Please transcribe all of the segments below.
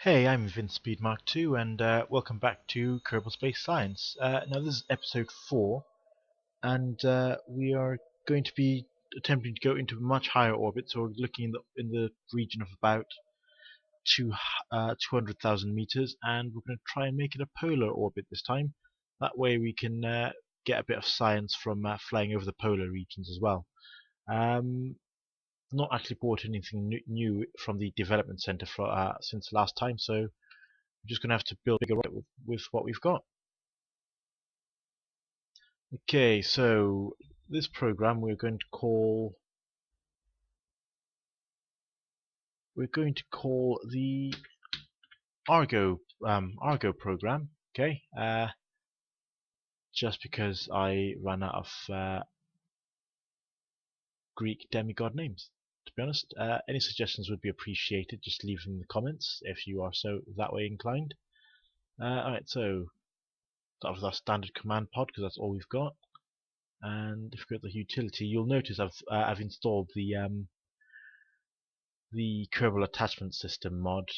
Hey, I'm Vince Speedmark 2 and welcome back to Kerbal Space Science. Now this is episode 4 and we are going to be attempting to go into a much higher orbit, so we're looking in the region of about 200,000 meters, and we're going to try and make it a polar orbit this time. That way we can get a bit of science from flying over the polar regions as well. Um, Not actually bought anything new from the development center since last time, so we're just going to have to build a bigger rocket with what we've got. Okay, so this program we're going to call the Argo program. Okay, just because I ran out of Greek demigod names. To be honest, any suggestions would be appreciated. Just leave them in the comments if you are so that way inclined. Alright, so start with our standard command pod because that's all we've got. And if we go to the utility, you'll notice I've installed the Kerbal attachment system mod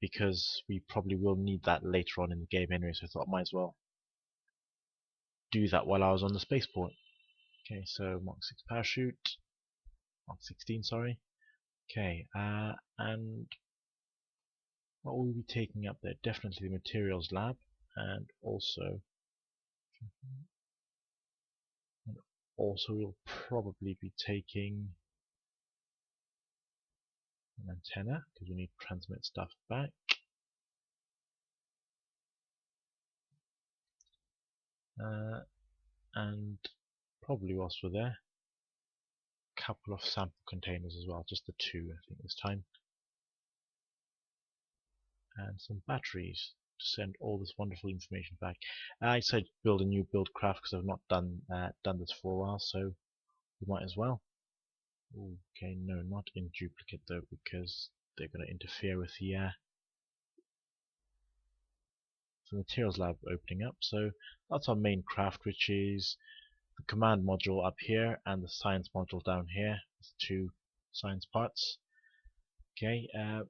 because we probably will need that later on in the game anyway, so I thought I might as well do that while I was on the spaceport. Okay, so Mark 6 parachute, Mark 16, sorry. Okay, and what will we be taking up there? Definitely the materials lab, and also we'll probably be taking an antenna because we need to transmit stuff back. And probably whilst we're there, a couple of sample containers as well, just the two I think this time, and some batteries to send all this wonderful information back. I decided to build a new build craft because I've not done this for a while, so we might as well. Okay, no, not in duplicate though, because they're going to interfere with the materials lab opening up. So that's our main craft, which is the command module up here and the science module down here. There's two science parts. Okay, there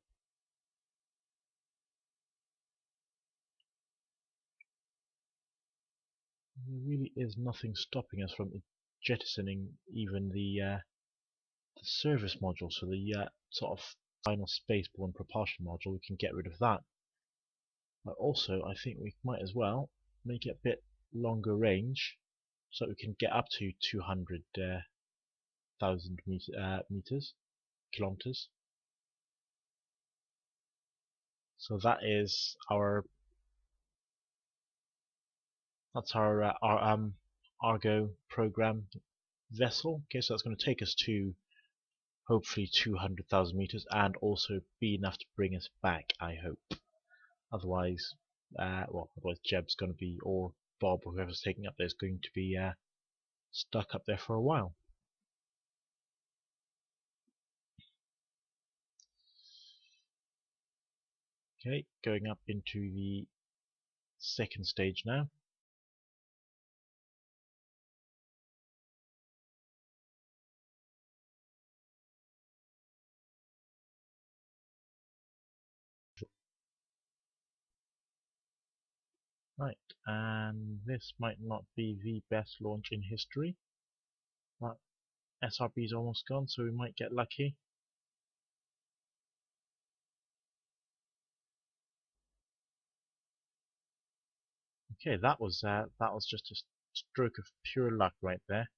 really is nothing stopping us from jettisoning even the service module, so the sort of final spaceborne propulsion module. We can get rid of that. But also, I think we might as well make it a bit longer range, so that we can get up to 200,000 kilometers. So that's our Argo program vessel. Okay, so that's going to take us to hopefully 200,000 meters, and also be enough to bring us back, I hope. Otherwise, otherwise Jeb's going to be, or Bob, or whoever's taking up there, is going to be stuck up there for a while. Okay, going up into the second stage now. Right, and this might not be the best launch in history, but SRB is almost gone, so we might get lucky. Okay, that was just a stroke of pure luck right there.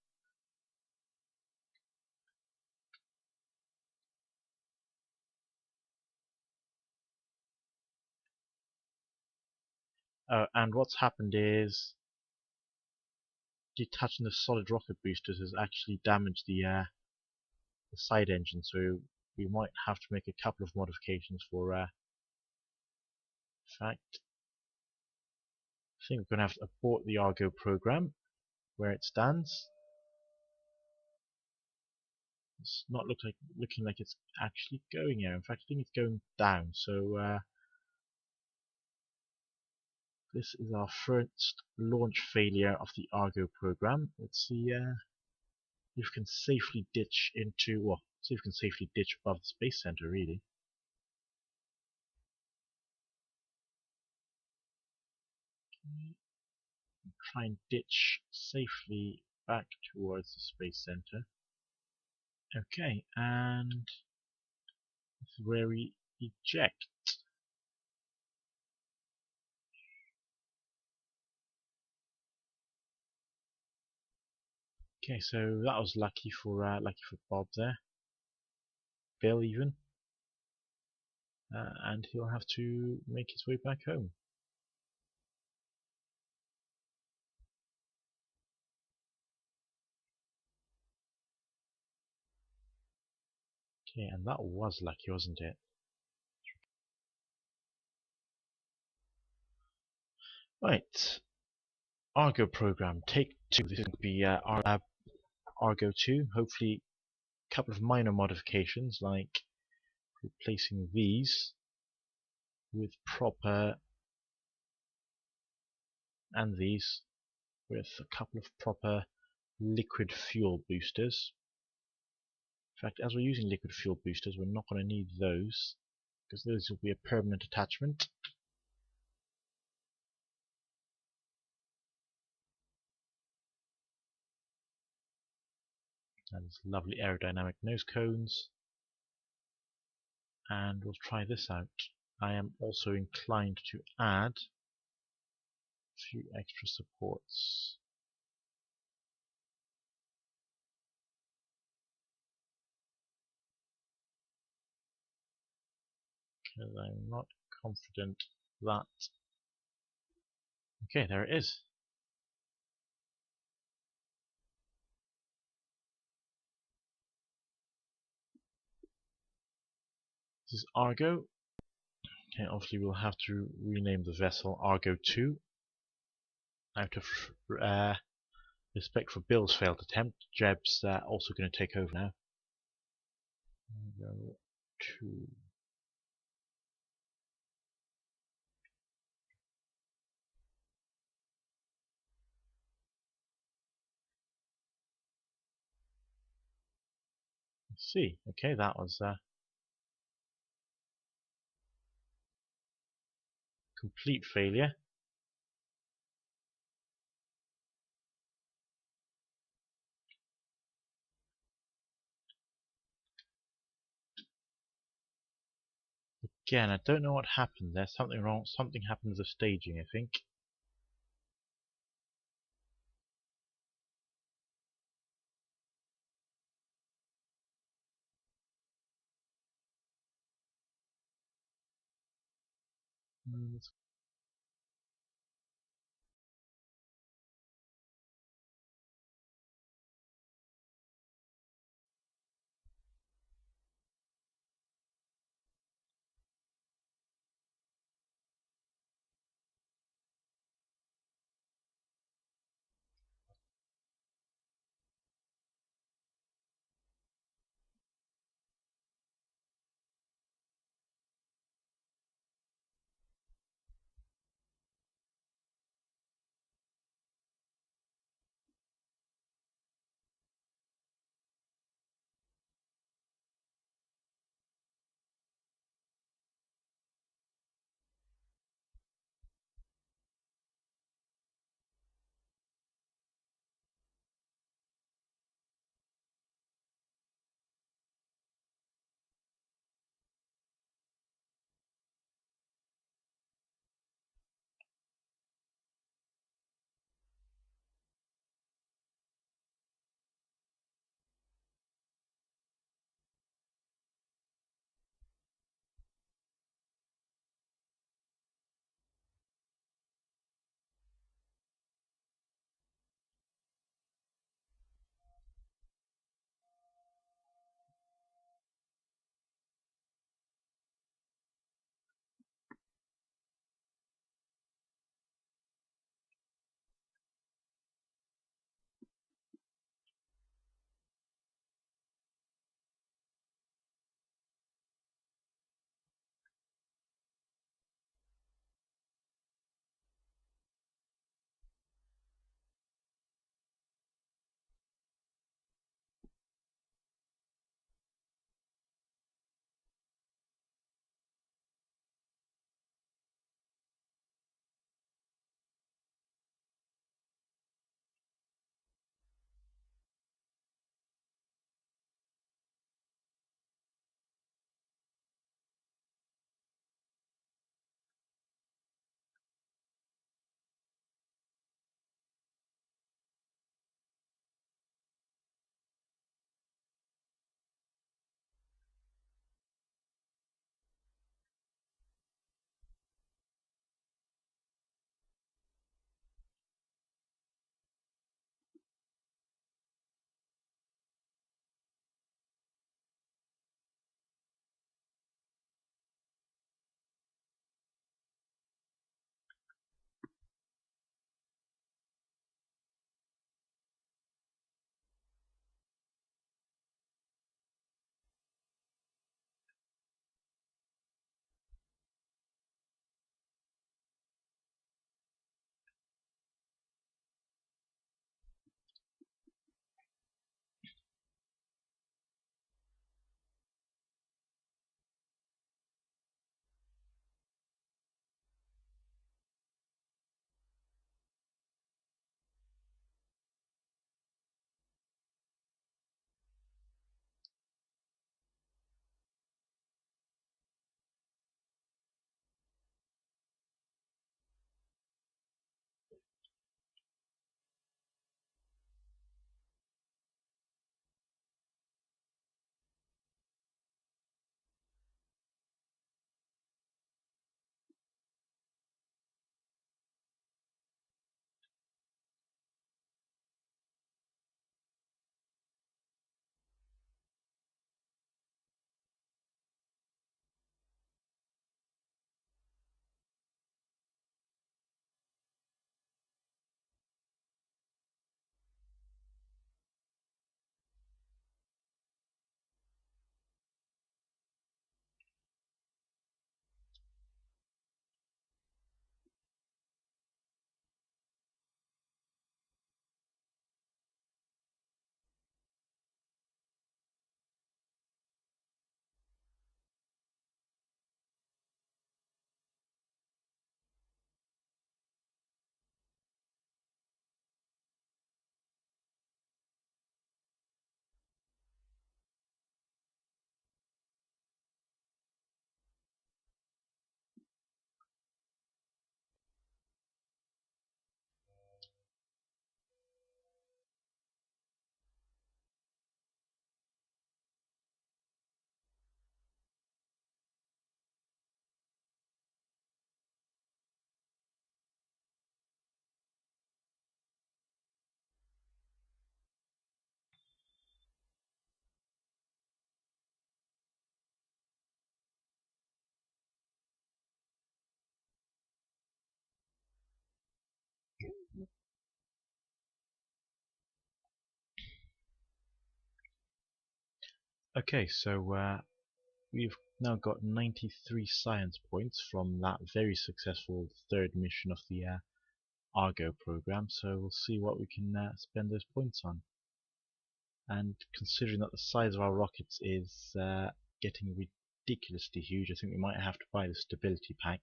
And what's happened is detaching the solid rocket boosters has actually damaged the side engine, so we might have to make a couple of modifications for in fact, I think we're going to have to abort the Argo program where it stands. It's not looking like it's actually going here. In fact, I think it's going down. So this is our first launch failure of the Argo program. Let's see if we can safely ditch into, well, see if we can safely ditch above the space center, really. Try and ditch safely back towards the space center. Okay, and this is where we eject. Okay, so that was lucky for Bob there, Bill even, and he'll have to make his way back home. Okay, and that was lucky, wasn't it? Right, Argo program, take 2. This is going to be Argo 2. Hopefully, a couple of minor modifications like replacing these with proper, and these with a couple of proper liquid fuel boosters. In fact, as we're using liquid fuel boosters, we're not going to need those because those will be a permanent attachment. And these lovely aerodynamic nose cones. And we'll try this out. I am also inclined to add a few extra supports. Because I'm not confident that... Okay, there it is. This is Argo. Okay, obviously we'll have to rename the vessel Argo 2 out of respect for Bill's failed attempt. Jeb's also going to take over now. Argo 2. Let's see. Okay, that was complete failure. Again, I don't know what happened there. Something wrong. Something happened with the staging, I think. Okay, so we've now got 93 science points from that very successful third mission of the Argo program, so we'll see what we can spend those points on. And considering that the size of our rockets is getting ridiculously huge, I think we might have to buy the stability pack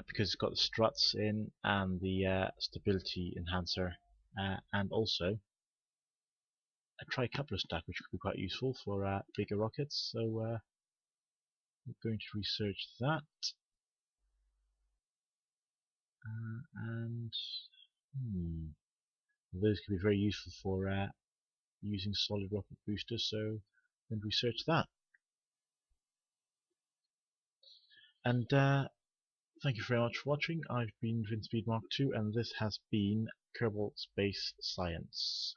because it's got the struts in and the stability enhancer and also a tricoupler stack, which could be quite useful for bigger rockets. So we're going to research that. And those could be very useful for using solid rocket boosters, so I'm going to research that. And thank you very much for watching. I've been VinSpeed Mark II, and this has been Kerbal Space Science.